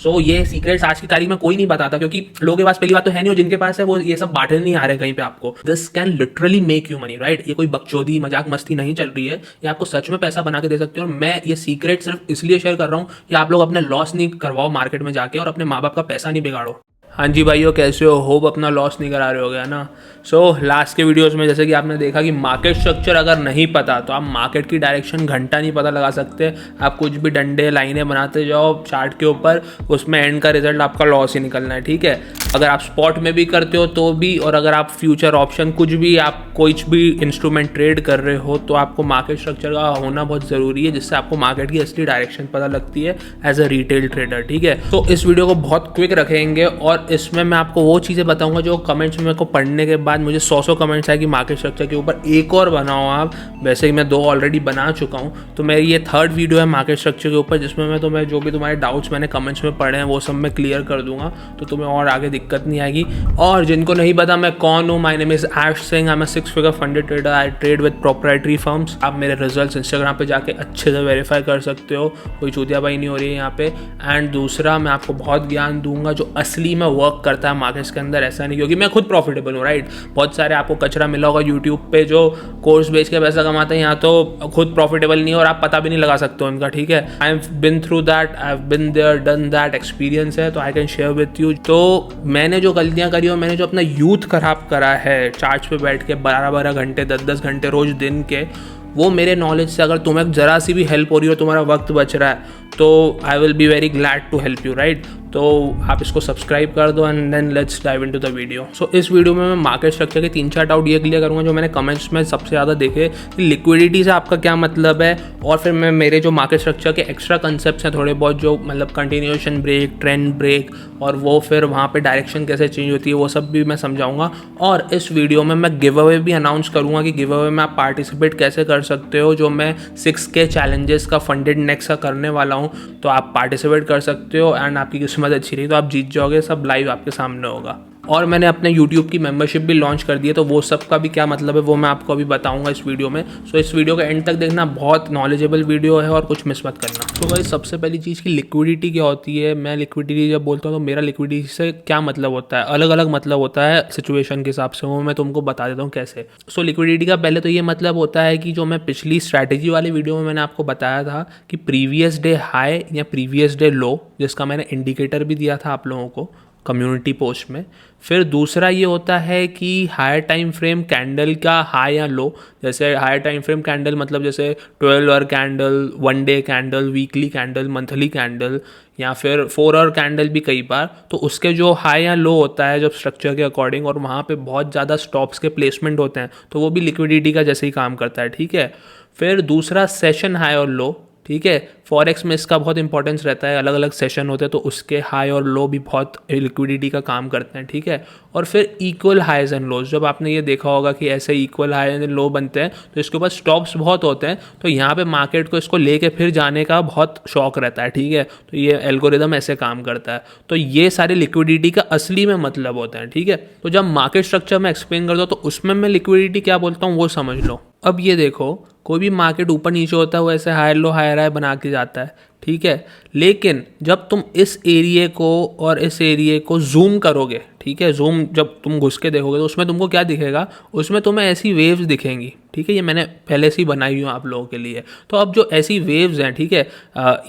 सो ये सीक्रेट्स आज की तारीख में कोई नहीं बताता, क्योंकि लोगों के पास पहली बात तो है नहीं, और जिनके पास है वो ये सब बांटने नहीं आ रहे कहीं पे आपको। This can literally make you money, right. ये कोई बकचोदी मजाक मस्ती नहीं चल रही है, ये आपको सच में पैसा बना के दे सकते हो। और मैं ये सीक्रेट सिर्फ इसलिए शेयर कर रहा हूँ कि आप लोग अपने लॉस नहीं करवाओ मार्केट में जाके, और अपने माँ बाप का पैसा नहीं बिगाड़ो। हाँ जी भाइयों, कैसे हो? होप अपना लॉस नहीं करा रहे हो गया ना। सो लास्ट के वीडियोस में जैसे कि आपने देखा कि मार्केट स्ट्रक्चर अगर नहीं पता तो आप मार्केट की डायरेक्शन घंटा नहीं पता लगा सकते। आप कुछ भी डंडे लाइनें बनाते जाओ चार्ट के ऊपर, उसमें एंड का रिजल्ट आपका लॉस ही निकलना है, ठीक है। अगर आप स्पॉट में भी करते हो तो भी, और अगर आप फ्यूचर ऑप्शन कुछ भी आप कुछ भी इंस्ट्रूमेंट ट्रेड कर रहे हो तो आपको मार्केट स्ट्रक्चर का होना बहुत ज़रूरी है, जिससे आपको मार्केट की असली डायरेक्शन पता लगती है एज अ रिटेल ट्रेडर, ठीक है। तो इस वीडियो को बहुत क्विक रखेंगे और इसमें मैं आपको वो चीज़ें बताऊंगा जो कमेंट्स में मेरे को पढ़ने के बाद मुझे 100 कमेंट्स आए कि मार्केट स्ट्रक्चर के ऊपर एक और बनाओ आप। वैसे ही मैं 2 ऑलरेडी बना चुका हूँ, तो मेरी ये 3rd वीडियो है मार्केट स्ट्रक्चर के ऊपर, जिसमें मैं तुम्हें जो भी तुम्हारे डाउट्स मैंने कमेंट्स में पढ़े हैं वो सब मैं क्लियर कर दूंगा, तो तुम्हें और आगे दिक्कत नहीं आएगी। और जिनको नहीं पता मैं कौन हूँ, माय नेम इज आश Singh, I am a 6 figure funded trader, I trade with proprietary firms. आप मेरे रिजल्ट्स इंस्टाग्राम पे जाके अच्छे से वेरीफाई कर सकते हो, कोई चूतियाबाई नहीं हो रही है यहाँ पे। एंड दूसरा, मैं आपको बहुत ज्ञान दूंगा जो असली में वर्क करता है मार्केट्स के अंदर, ऐसा नहीं क्योंकि मैं खुद प्रॉफिटेबल हूँ, राइट। बहुत सारे आपको कचरा मिला होगा यूट्यूब पे जो कोर्स बेच के पैसा कमाते हैं, यहाँ तो खुद प्रॉफिटेबल नहीं है और आप पता भी नहीं लगा सकते हो उनका, ठीक है। I have been through that, I have been there, done that, experience है, तो I can share with you. तो मैंने जो गलतियाँ करी और मैंने जो अपना यूथ खराब करा है चार्ट्स पे बैठ के 12-12 घंटे 10-10 घंटे रोज दिन के, वो मेरे नॉलेज से अगर तुम्हें ज़रा सी भी हेल्प हो रही हो, तुम्हारा वक्त बच रहा है, तो I will be very glad to help you, right. तो आप इसको सब्सक्राइब कर दो and then let's dive into the video. So इस वीडियो में मैं मार्केट स्ट्रक्चर के 3-4 डाउट ये क्लियर करूँगा जो मैंने कमेंट्स में सबसे ज़्यादा देखे कि लिक्विडिटी से आपका क्या मतलब है, और फिर मैं मेरे जो मार्केट स्ट्रक्चर के एक्स्ट्रा कंसेप्ट्स हैं थोड़े बहुत, जो मतलब कंटिन्यूएशन ब्रेक, ट्रेंड ब्रेक, और वो फिर वहाँ पे डायरेक्शन कैसे चेंज होती है, वो सब भी मैं समझाऊंगा। और इस वीडियो में मैं गिव अवे भी अनाउंस करूँगा कि गिव अवे में आप पार्टिसिपेट कैसे कर सकते हो, जो मैं 6K चैलेंजेस का फंडेड नेक्स्ट का करने वाला हूँ, तो आप पार्टिसिपेट कर सकते हो। एंड आपकी किस्मत अच्छी रही तो आप जीत जाओगे, सब लाइव आपके सामने होगा। और मैंने अपने YouTube की मेंबरशिप भी लॉन्च कर दी है, तो वो सब का भी क्या मतलब है वो मैं आपको अभी बताऊंगा इस वीडियो में। सो इस वीडियो के एंड तक देखना, बहुत नॉलेजेबल वीडियो है और कुछ मिस मत करना। तो भाई सबसे पहली चीज़ की लिक्विडिटी क्या होती है। मैं लिक्विडिटी जब बोलता हूँ तो मेरा लिक्विडिटी से क्या मतलब होता है, अलग अलग मतलब होता है सिचुएशन के हिसाब से, वो मैं तुमको बता देता हूँ कैसे। सो लिक्विडिटी का पहले तो ये मतलब होता है कि जो मैं पिछली स्ट्रैटेजी वाली वीडियो में मैंने आपको बताया था कि प्रीवियस डे हाई या प्रीवियस डे लो, जिसका मैंने इंडिकेटर भी दिया था आप लोगों को कम्युनिटी पोस्ट में। फिर दूसरा ये होता है कि हायर टाइम फ्रेम कैंडल का हाई या लो, जैसे हायर टाइम फ्रेम कैंडल मतलब जैसे 12 our candle, 1 day candle, weekly candle, monthly candle, या फिर 4 आवर कैंडल भी कई बार, तो उसके जो हाई या लो होता है जब स्ट्रक्चर के अकॉर्डिंग, और वहाँ पे बहुत ज़्यादा स्टॉप्स के प्लेसमेंट होते हैं, तो वो भी लिक्विडिटी का जैसे ही काम करता है, ठीक है। फिर दूसरा सेशन हाई और लो, ठीक है। फॉरेक्स में इसका बहुत इंपॉर्टेंस रहता है, अलग अलग सेशन होते हैं तो उसके हाई और लो भी बहुत लिक्विडिटी का काम करते हैं, ठीक है। और फिर इक्वल हाइज एंड लोज, जब आपने ये देखा होगा कि ऐसे इक्वल हाई एंड लो बनते हैं तो इसके ऊपर स्टॉप्स बहुत होते हैं, तो यहाँ पे मार्केट को इसको लेके फिर जाने का बहुत शौक रहता है, ठीक है। तो ये एल्गोरिदम ऐसे काम करता है। तो ये सारे लिक्विडिटी का असली में मतलब होते हैं, ठीक है। तो जब मार्केट स्ट्रक्चर में एक्सप्लेन करता हूँ तो उसमें मैं लिक्विडिटी क्या बोलता हूँ वो समझ लो। अब ये देखो, कोई भी मार्केट ऊपर नीचे होता है वो ऐसे हायर लो हायर हाई बना के जाता है, ठीक है। लेकिन जब तुम इस एरिया को और इस एरिया को जूम करोगे, ठीक है, जूम जब तुम घुस के देखोगे तो उसमें तुमको क्या दिखेगा, उसमें तुम्हें ऐसी वेव्स दिखेंगी, ठीक है। ये मैंने पहले से ही बनाई हुई आप लोगों के लिए। तो अब जो ऐसी वेव्स हैं, ठीक है,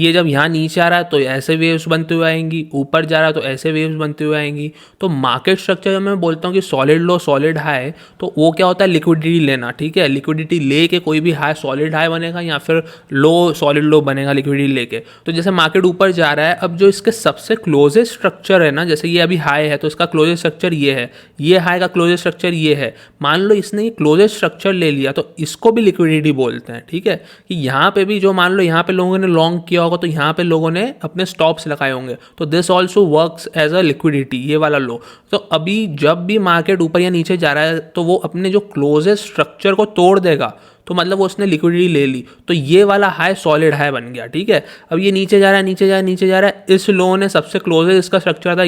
ये जब यहाँ नीचे आ रहा है तो ऐसे वेव्स बनते हुए आएंगी, ऊपर जा रहा है तो ऐसे वेव्स बनते हुए आएंगी। तो मार्केट स्ट्रक्चर जब मैं बोलता हूँ कि सॉलिड लो सॉलिड हाई, तो वो क्या होता है, लिक्विडिटी लेना, ठीक है। लिक्विडिटी लेके कोई भी हाई सॉलिड हाई बनेगा या फिर लो सॉलिड लो बनेगा लिक्विडिटी लेके। तो जैसे मार्केट ऊपर जा रहा है, अब जो इसके सबसे क्लोजेस्ट स्ट्रक्चर है ना, जैसे ये अभी हाई है तो इसका क्लोजेस्ट स्ट्रक्चर ये है, ये हाई का क्लोजेस्ट स्ट्रक्चर ये है। मान लो इसने ये क्लोजेस्ट स्ट्रक्चर ले लिया तो इसको भी लिक्विडिटी बोलते हैं, ठीक है। कि यहाँ पे भी जो मान लो यहाँ पे लोगों ने लॉन्ग किया होगा तो यहाँ पे लोगों ने अपने स्टॉप्स लगाए होंगे, तो this also works as a liquidity, ये वाला लो। तो अभी जब भी मार्केट ऊपर या नीचे जा रहा है तो वो अपने जो क्लोजेस्ट स्ट्रक्चर को तोड़ देगा, तो मतलब वो उसने लिक्विडिटी ले ली, तो ये वाला हाई सॉलिड हाई बन गया, ठीक है। अब ये नीचे जा रहा है नीचे जा रहा है नीचे जा रहा है, इस लो ने सबसे क्लोजेस्ट इसका स्ट्रक्चर था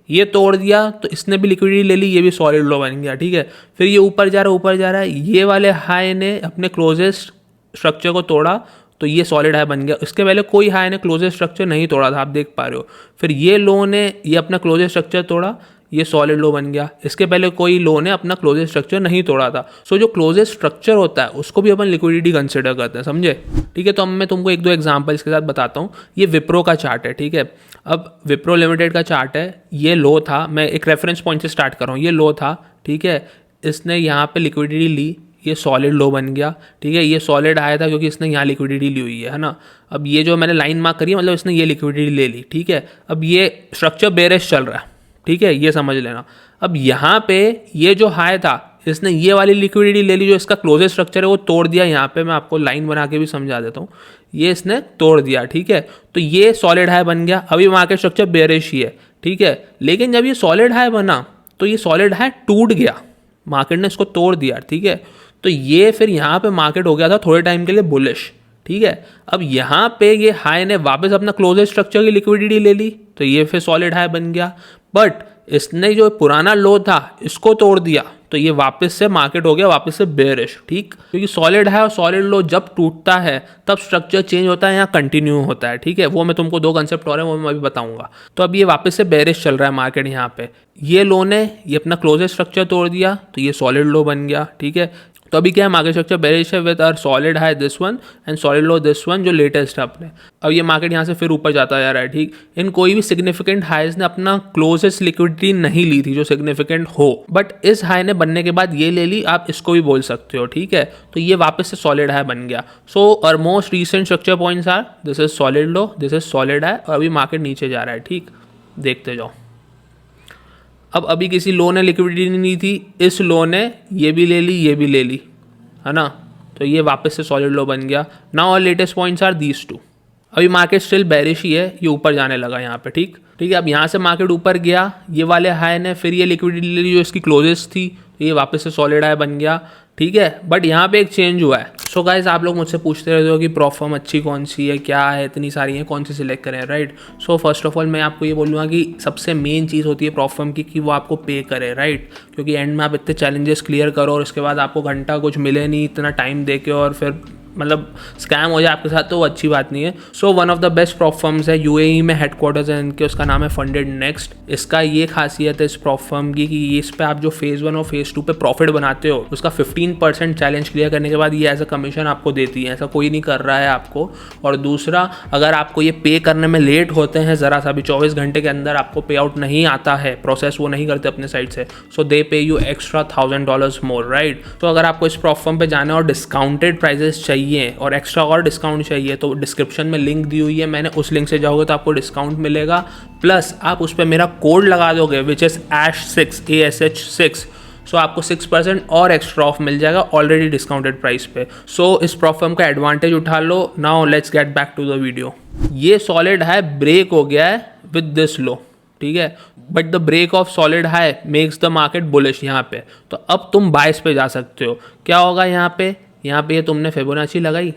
ये तोड़ दिया तो इसने भी लिक्विडिटी ले ली, ये भी सॉलिड लो बन गया, ठीक है। फिर ये ऊपर जा रहा है, ये वाले हाई ने अपने क्लोजेस्ट स्ट्रक्चर को तोड़ा तो ये सॉलिड हाई बन गया। इसके पहले कोई हाई ने क्लोजेस्ट स्ट्रक्चर नहीं तोड़ा था, आप देख पा रहे हो। फिर ये लो ने ये अपना क्लोजेस्ट स्ट्रक्चर तोड़ा, ये सॉलिड लो बन गया। इसके पहले कोई लो ने अपना क्लोजेस्ट स्ट्रक्चर नहीं तोड़ा था। सो जो क्लोजेस्ट स्ट्रक्चर होता है उसको भी अपन लिक्विडिटी कंसिडर करते हैं, समझे? ठीक है, तो अब मैं तुमको एक दो एग्जांपल इसके साथ बताता हूँ। ये विप्रो का चार्ट है, ठीक है। अब विप्रो लिमिटेड का चार्ट है, ये लो था, मैं एक रेफरेंस पॉइंट से स्टार्ट कर रहा हूँ। ये लो था, ठीक है, इसने यहाँ पे लिक्विडिटी ली, ये सॉलिड लो बन गया, ठीक है। ये सॉलिड आया था क्योंकि इसने यहाँ लिक्विडिटी ली हुई है ना। अब ये जो मैंने लाइन मार्क करी है, मतलब इसने ये लिक्विडिटी ले ली, ठीक है। अब ये स्ट्रक्चर बेरिश चल रहा है, ठीक है, ये समझ लेना। अब यहाँ पे ये जो हाई था, इसने ये वाली लिक्विडिटी ले ली, जो इसका क्लोजेस्ट स्ट्रक्चर है वो तोड़ दिया। यहाँ पे मैं आपको लाइन बना के भी समझा देता हूँ, ये इसने तोड़ दिया, ठीक है। तो ये सॉलिड हाई बन गया। अभी मार्केट स्ट्रक्चर बेरिश ही है, ठीक है। लेकिन जब ये सॉलिड हाई बना तो ये सॉलिड हाई टूट गया, मार्केट ने इसको तोड़ दिया, ठीक है। तो ये फिर यहाँ पे मार्केट हो गया था थोड़े टाइम के लिए बुलिश, ठीक है। अब यहाँ पे ये हाई ने वापस अपना क्लोजेस्ट स्ट्रक्चर की लिक्विडिटी ले ली, तो ये फिर सॉलिड हाई बन गया। बट इसने जो पुराना लो था इसको तोड़ दिया, तो ये वापस से मार्केट हो गया वापस से बेरिश, ठीक। क्योंकि सॉलिड है और सॉलिड लो जब टूटता है तब स्ट्रक्चर चेंज होता है, यहाँ कंटिन्यू होता है, ठीक है। वो मैं तुमको दो कंसेप्ट और हैं, वो मैं अभी बताऊंगा। तो अब ये वापस से बेरिश चल रहा है मार्केट। यहाँ पे ये लो ने ये अपना क्लोजेस्ट स्ट्रक्चर तोड़ दिया, तो ये सॉलिड लो बन गया, ठीक है। तो अभी क्या है, मार्केट स्ट्रक्चर बेरिश है with our solid high this one and solid low this one, जो लेटेस्ट है अपने। अब ये मार्केट यहाँ से फिर ऊपर जाता जा रहा है, ठीक। इन कोई भी सिग्निफिकेंट हाईज ने अपना क्लोजेस्ट लिक्विडिटी नहीं ली थी जो सिग्निफिकेंट हो, बट इस हाई ने बनने के बाद ये ले ली, आप इसको भी बोल सकते हो, ठीक है। तो ये वापस से सॉलिड हाई बन गया। So our most recent structure points are this is solid low, this is solid high, और अभी मार्केट नीचे जा रहा है, ठीक। देखते जाओ। अब अभी किसी लो ने लिक्विडिटी नहीं ली थी, इस लो ने ये भी ले ली, ये भी ले ली, है ना। तो ये वापस से सॉलिड लो बन गया। Now our latest points are these two. अभी मार्केट स्टिल बेरिश ही है, ये ऊपर जाने लगा यहाँ पे, ठीक है। अब यहाँ से मार्केट ऊपर गया, ये वाले हाई ने फिर ये लिक्विडिटी ले ली जो इसकी क्लोजेस्ट थी, तो ये वापस से सॉलिड हाई बन गया, ठीक है। बट यहाँ पे एक चेंज हुआ है। सो गाइस, आप लोग मुझसे पूछते रहते हो कि प्रॉफर्म अच्छी कौन सी है, क्या है, इतनी सारी है, कौन सी सिलेक्ट करें, right. So first of all मैं आपको ये बोलूँगा कि सबसे मेन चीज़ होती है प्रॉफर्म की कि वो आपको पे करे, राइट। क्योंकि एंड में आप इतने चैलेंजेस क्लियर करो और उसके बाद आपको घंटा कुछ मिले नहीं इतना टाइम दे के, और फिर मतलब स्कैम हो जाए आपके साथ, तो वो अच्छी बात नहीं है। So one of the best prop firms है, यूएई में हेडक्वार्टर्स है इनके, उसका नाम है फंडेड नेक्स्ट। इसका ये खासियत है इस प्रॉप फर्म की कि इस पे आप जो फेज़ 1 और फेज़ 2 पे प्रॉफिट बनाते हो, उसका 15% चैलेंज क्लियर करने के बाद ये एज अ कमीशन आपको देती है। ऐसा कोई नहीं कर रहा है आपको। और दूसरा, अगर आपको ये पे करने में लेट होते हैं ज़रा सा भी, 24 घंटे के अंदर आपको पे आउट नहीं आता है, प्रोसेस वो नहीं करते अपने साइड से, सो दे पे यू एक्स्ट्रा $1000 मोर, राइट। तो अगर आपको इस प्रॉप फर्म पे जाना और डिस्काउंटेड प्राइजेस चाहिए और एक्स्ट्रा और डिस्काउंट चाहिए, तो डिस्क्रिप्शन में लिंक दी हुई है, मैंने उस लिंक से जाओगे तो आपको डिस्काउंट मिलेगा। प्लस आप उस पर मेरा कोड लगा दोगे विच इज़ ASH6 ASH6, सो आपको 6% और एक्स्ट्रा ऑफ मिल जाएगा ऑलरेडी डिस्काउंटेड प्राइस पे। सो इस प्रॉप फर्म का एडवांटेज उठा लो। Now let's get back to the video. ये सॉलिड हाई ब्रेक हो गया है विद दिस लो, ठीक है। But the break of solid high makes the market bullish यहाँ पे। तो अब तुम बाइस पे जा सकते हो। क्या होगा यहाँ पे ये तुमने फिबोनाची लगाई,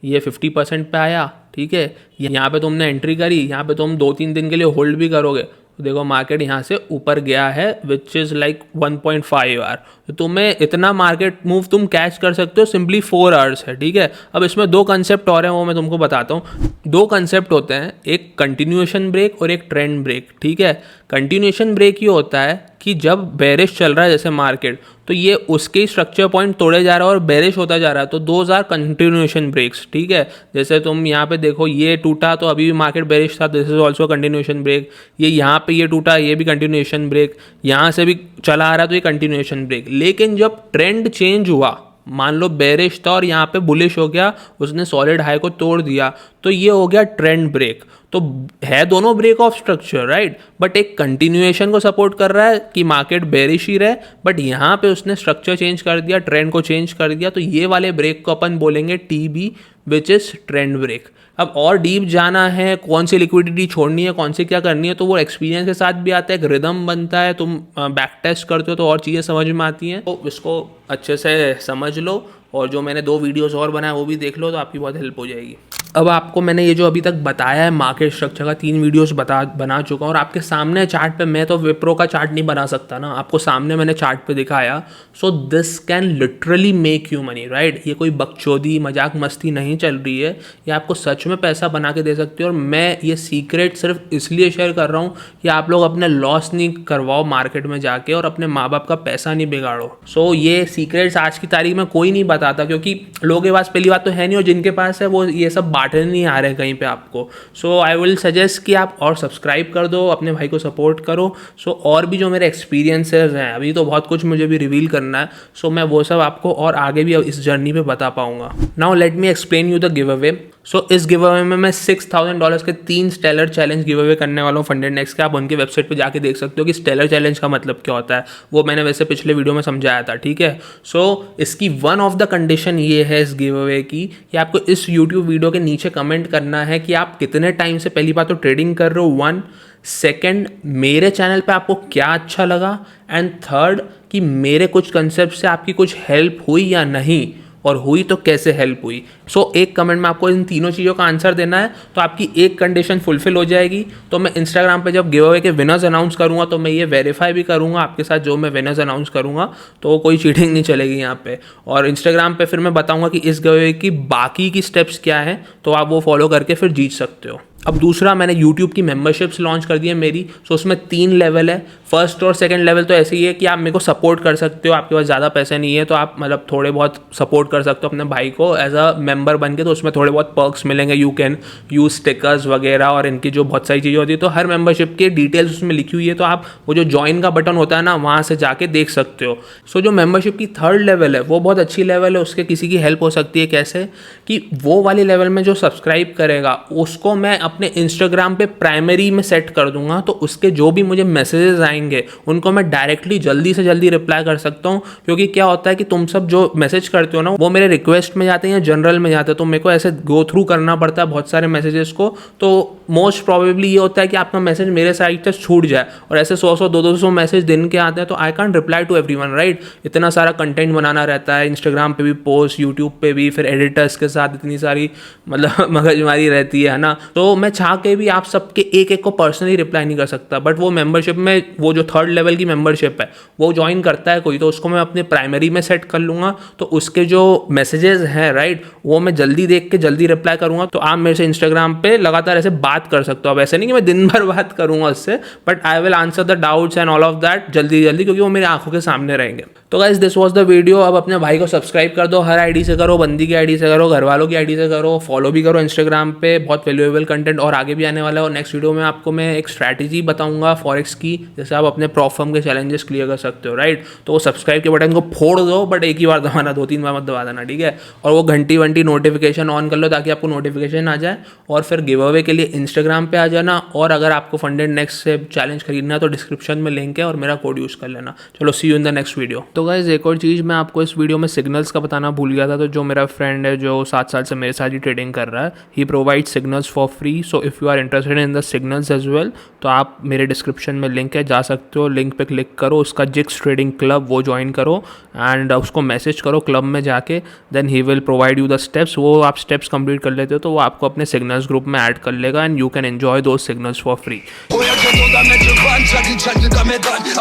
ये 50% पे आया, ठीक है। यहाँ पे तुमने एंट्री करी, यहाँ पे तुम 2-3 दिन के लिए होल्ड भी करोगे, तो देखो मार्केट यहाँ से ऊपर गया है विच इज़ लाइक 1.5 आवर। तो तुम्हें इतना मार्केट मूव तुम कैच कर सकते हो सिंपली 4 आवर्स है, ठीक है। अब इसमें दो कंसेप्ट और हैं, वो मैं तुमको बताता हूँ। दो कंसेप्ट होते हैं, एक कंटिन्यूएशन ब्रेक और एक ट्रेंड ब्रेक, ठीक है। कंटिन्यूएशन ब्रेक ये होता है कि जब बेरिश चल रहा है जैसे मार्केट, तो ये उसके स्ट्रक्चर पॉइंट तोड़े जा रहा है और बेरिश होता जा रहा है, तो दोज आर कंटिन्यूएशन ब्रेक्स, ठीक है। जैसे तुम यहाँ पे देखो, ये टूटा तो अभी भी मार्केट बेरिश था, this is also continuation break. ये यहाँ पे ये टूटा, ये भी कंटिन्यूएशन ब्रेक। यहाँ से भी चला आ रहा है तो ये कंटिन्यूएशन ब्रेक। लेकिन जब ट्रेंड चेंज हुआ, मान लो बेरिश था और यहाँ पे बुलिश हो गया, उसने सॉलिड हाई को तोड़ दिया, तो ये हो गया ट्रेंड ब्रेक। तो है दोनों break of structure, right, but एक कंटिन्यूएशन को सपोर्ट कर रहा है कि मार्केट बेरिश ही रहे, बट यहाँ पे उसने स्ट्रक्चर चेंज कर दिया, ट्रेंड को चेंज कर दिया। तो ये वाले ब्रेक को अपन बोलेंगे TB which is trend break. अब और डीप जाना है, कौन सी लिक्विडिटी छोड़नी है, कौन सी क्या करनी है, तो वो एक्सपीरियंस के साथ भी आता है, एक रिदम बनता है, तुम बैक टेस्ट करते हो तो और चीज़ें समझ में आती हैं। तो इसको अच्छे से समझ लो, और जो मैंने 2 वीडियोज़ और बनाए वो भी देख लो, तो आपकी बहुत हेल्प हो जाएगी। अब आपको मैंने ये जो अभी तक बताया है मार्केट स्ट्रक्चर का 3 वीडियोस बना चुका हूँ और आपके सामने चार्ट पे, मैं तो विप्रो का चार्ट नहीं बना सकता ना, आपको सामने मैंने चार्ट पे दिखाया। So this can literally make you money, right. ये कोई बकचोदी मजाक मस्ती नहीं चल रही है, ये आपको सच में पैसा बना के दे सकती है। और मैं ये सीक्रेट सिर्फ इसलिए शेयर कर रहा हूँ कि आप लोग अपने लॉस नहीं करवाओ मार्केट में जाके और अपने माँ बाप का पैसा नहीं बिगाड़ो। सो ये सीक्रेट्स आज की तारीख में कोई नहीं बताता, क्योंकि लोगों के पास पहली बात तो है नहीं और जिनके पास है वो ये सब बांटने नहीं आ रहे कहीं पे आपको। सो आई विल सजेस्ट कि आप और सब्सक्राइब कर दो, अपने भाई को सपोर्ट करो। सो और भी जो मेरे एक्सपीरियंसेस हैं, अभी तो बहुत कुछ मुझे भी रिवील करना है, सो मैं वो सब आपको और आगे भी इस जर्नी पे बता पाऊंगा। Now let me explain you the giveaway. So इस गिव अवे में मैं $6000 के 3 स्टेलर चैलेंज गिव अवे करने वाला हूँ फंडेड नेक्स्ट के। आप उनकी वेबसाइट पे जाके देख सकते हो कि स्टेलर चैलेंज का मतलब क्या होता है, वो मैंने वैसे पिछले वीडियो में समझाया था, ठीक है। सो इसकी वन ऑफ द कंडीशन ये है इस गिव अवे की कि आपको इस यूट्यूब वीडियो के नीचे कमेंट करना है कि आप कितने टाइम से पहली बात तो ट्रेडिंग कर रहे हो, 1, सेकेंड मेरे चैनल पे आपको क्या अच्छा लगा, एंड थर्ड कि मेरे कुछ कंसेप्ट से आपकी कुछ हेल्प हुई या नहीं, और हुई तो कैसे हेल्प हुई। सो एक कमेंट में आपको इन तीनों चीज़ों का आंसर देना है, तो आपकी एक कंडीशन फुलफिल हो जाएगी। तो मैं इंस्टाग्राम पे जब गिव अवे के विनर्स अनाउंस करूँगा तो मैं ये वेरीफाई भी करूँगा आपके साथ, जो मैं विनर्स अनाउंस करूँगा, तो कोई चीटिंग नहीं चलेगी यहाँ पे। और इंस्टाग्राम पे फिर मैं बताऊँगा कि इस गिव अवे की बाकी की स्टेप्स क्या हैं, तो आप वो फॉलो करके फिर जीत सकते हो। अब दूसरा, मैंने YouTube की मेंबरशिप्स लॉन्च कर दी है मेरी। सो उसमें 3 लेवल है। फर्स्ट और सेकंड लेवल तो ऐसे ही है कि आप मेरे को सपोर्ट कर सकते हो, आपके पास ज़्यादा पैसे नहीं है तो आप मतलब थोड़े बहुत सपोर्ट कर सकते हो अपने भाई को एज अ मेंबर बन के, तो उसमें थोड़े बहुत पर्क्स मिलेंगे। यू कैन यूज स्टिकर्स वगैरह और इनकी जो बहुत सारी चीज़ें होती है, तो हर मेंबरशिप की डिटेल्स उसमें लिखी हुई है, तो आप वो जो ज्वाइन का बटन होता है ना, वहाँ से जाके देख सकते हो। सो जो मेंबरशिप की 3rd लेवल है वो बहुत अच्छी लेवल है, उसके किसी की हेल्प हो सकती है। कैसे कि वो वाली लेवल में जो सब्सक्राइब करेगा उसको मैं अपने इंस्टाग्राम पे प्राइमरी में सेट कर दूंगा, तो उसके जो भी मुझे मैसेजेस आएंगे उनको मैं डायरेक्टली जल्दी से जल्दी रिप्लाई कर सकता हूँ। क्योंकि क्या होता है कि तुम सब जो मैसेज करते हो ना, वो मेरे रिक्वेस्ट में जाते हैं या जनरल में जाते हैं, तो मेरे को ऐसे गो थ्रू करना पड़ता है बहुत सारे मैसेजेस को। तो मोस्ट प्रोबेबली ये होता है कि आपका मैसेज मेरे साइड से छूट जाए, और ऐसे 100 200 मैसेज दिन के आते हैं, तो I can't reply to everyone, right. इतना सारा कंटेंट बनाना रहता है, इंस्टाग्राम पे भी पोस्ट, यूट्यूब पे भी, फिर एडिटर्स के साथ इतनी सारी मतलब मगजमारी रहती है ना। तो मैं चाह के भी आप सबके एक को पर्सनली रिप्लाई नहीं कर सकता। बट वो मेंबरशिप में वो जो 3rd लेवल की मेंबरशिप है वो ज्वाइन करता है कोई, तो उसको मैं अपने प्राइमरी में सेट कर लूँगा, तो उसके जो मैसेजेस हैं, राइट, वो मैं जल्दी देख के जल्दी रिप्लाई करूँगा। तो आप मेरे से इंस्टाग्राम पे लगातार ऐसे बात कर सकते हो। अब ऐसे नहीं कि मैं दिन भर बात करूँगा उससे, but I will answer the doubts and all of that जल्दी जल्दी, क्योंकि वो मेरी आंखों के सामने रहेंगे। तो guys this was the video. अब अपने भाई को सब्सक्राइब कर दो, हर आईडी से करो, बंदी की आईडी से करो, घर वालों की आईडी से करो, फॉलो भी करो इंस्टाग्राम पे, बहुत वैल्यूएबल कंटेंट और आगे भी आने वाला है। और नेक्स्ट वीडियो में आपको मैं एक स्ट्रैटेजी बताऊंगा फॉरेक्स की, जैसे आप अपने प्रॉप फर्म के चैलेंजेस क्लियर कर सकते हो, राइट। तो वो सब्सक्राइब के बटन को फोड़ दो, बट एक ही बार दबाना, 2-3 बार मत दबा देना, ठीक है। और वो घंटी वंटी नोटिफिकेशन ऑन कर लो ताकि आपको नोटिफिकेशन आ जाए। और फिर गिव अवे के लिए इंस्टाग्राम पे आ जाना, और अगर आपको फंडेड नेक्स्ट से चैलेंज खरीदना है तो डिस्क्रिप्शन में लिंक है और मेरा कोड यूज़ कर लेना। चलो see you in the next video. तो गाइस एक और चीज़ मैं आपको इस वीडियो में सिग्नल्स का बताना भूल गया था। तो जो मेरा फ्रेंड है जो 7 साल से मेरे साथ ही ट्रेडिंग कर रहा है, he provide signals for free. So if you are interested in the signals as well, तो आप मेरे डिस्क्रिप्शन में लिंक है, जा सकते हो, लिंक पे क्लिक करो, उसका जिक्स ट्रेडिंग क्लब वो ज्वाइन करो एंड उसको मैसेज करो क्लब में जाके, then he will provide you the steps. वो आप स्टेप्स कंप्लीट कर लेते हो तो वो आपको अपने सिग्नल्स ग्रुप में ऐड कर लेगा and you can enjoy those signals for free.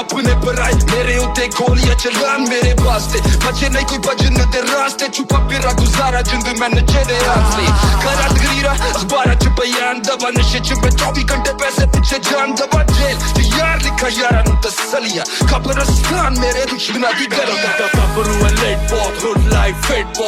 अपने पराए मेरे उत्ते गोलियां चलान मेरे वास्ते, बचे नहीं कोई भजन दे रास्ते, छुपा फिरा गुजारा जिंद मैं नचेरे हाथ से, करा तकरीरा अखबार च बयान दबा नशे च मैं 24 घंटे पैसे पीछे जान दबा जेल यार लिखा यारा नु तसलिया कब्रिस्तान मेरे दुश्मना दी गल कब्रू लेट बहुत हुड लाइफ फिट